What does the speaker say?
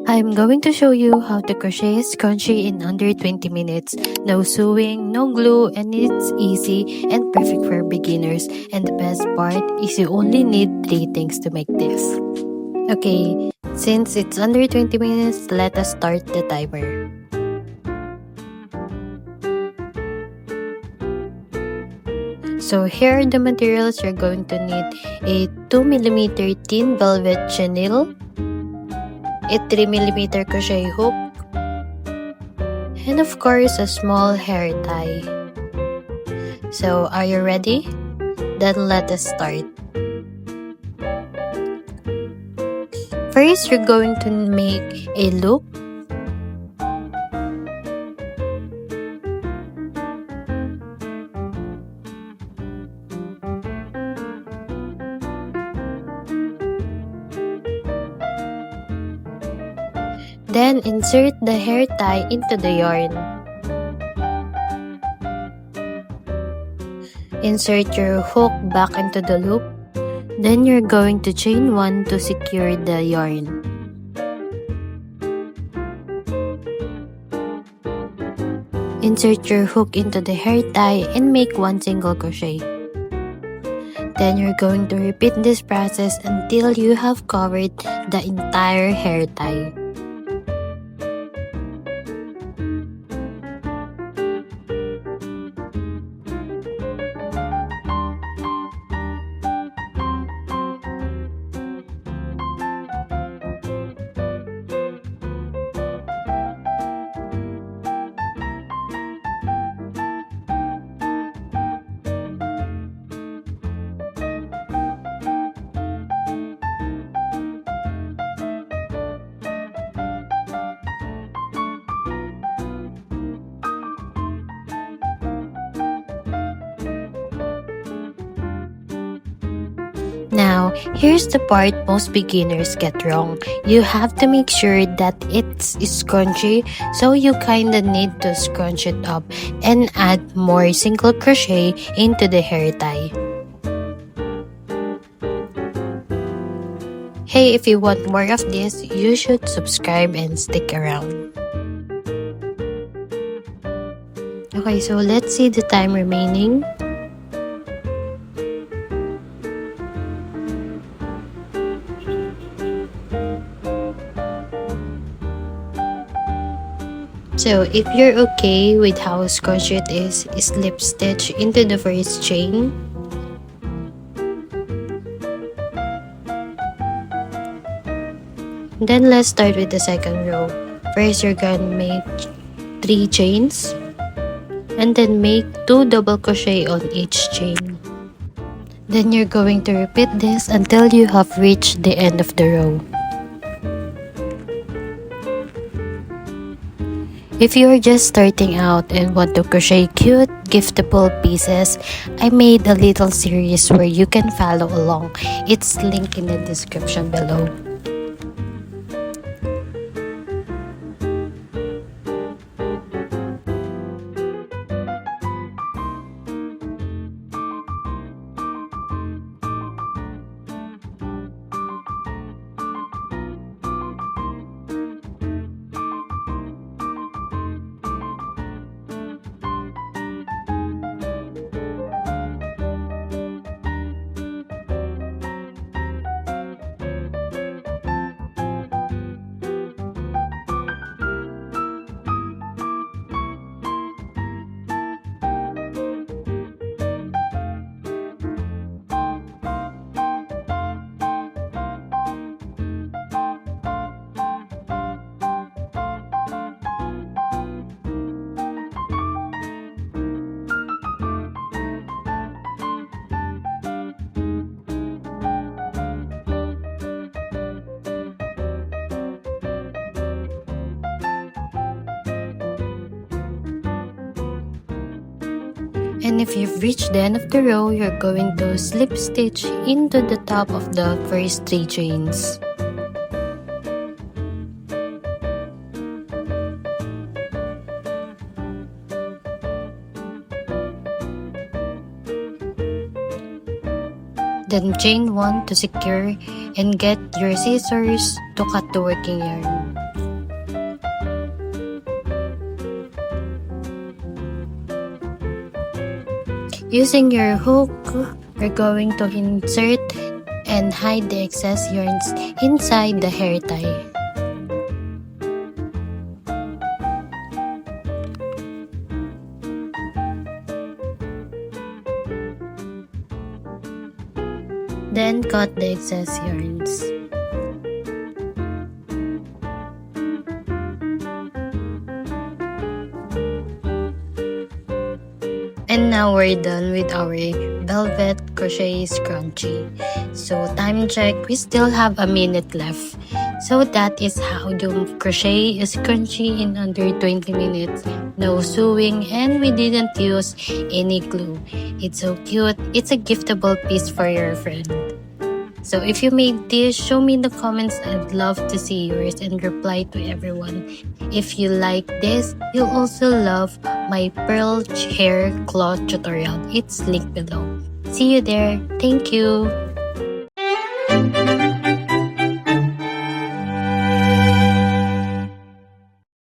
I'm going to show you how to crochet scrunchie in under 20 minutes. No sewing, no glue, and it's easy and perfect for beginners. And the best part is you only need 3 things to make this. Okay, since it's under 20 minutes, let us start the timer. So here are the materials. You're going to need a 2mm thin velvet chenille, a 3mm crochet hook, and of course a small hair tie. So are you ready? Then let us start. First, you're going to make a loop. Then insert the hair tie into the yarn. Insert your hook back into the loop. Then you're going to chain 1 to secure the yarn. Insert your hook into the hair tie and make 1 single crochet. Then you're going to repeat this process until you have covered the entire hair tie. Now, here's the part most beginners get wrong. You have to make sure that it's scrunchy, so you kinda need to scrunch it up and add more single crochet into the hair tie. Hey, if you want more of this, you should subscribe and stick around. Okay, so let's see the time remaining. So if you're okay with how scrunchy it is, slip stitch into the first chain. Then let's start with the second row. First, you're gonna make 3 chains and then make 2 double crochet on each chain. Then you're going to repeat this until you have reached the end of the row. If you're just starting out and want to crochet cute, giftable pieces, I made a little series where you can follow along. It's linked in the description below. And if you've reached the end of the row, you're going to slip stitch into the top of the first 3 chains. Then chain 1 to secure and get your scissors to cut the working yarn. Using your hook, we're going to insert and hide the excess yarns inside the hair tie. Then cut the excess yarns. And now we're done with our velvet crochet scrunchie. So time check, we still have a minute left. So that is how you crochet a scrunchie in under 20 minutes. No sewing, and we didn't use any glue. It's so cute. It's a giftable piece for your friend. So if you made this, show me in the comments. I'd love to see yours and reply to everyone. If you like this, you'll also love my pearl hair cloth tutorial. It's linked below. See you there. Thank you.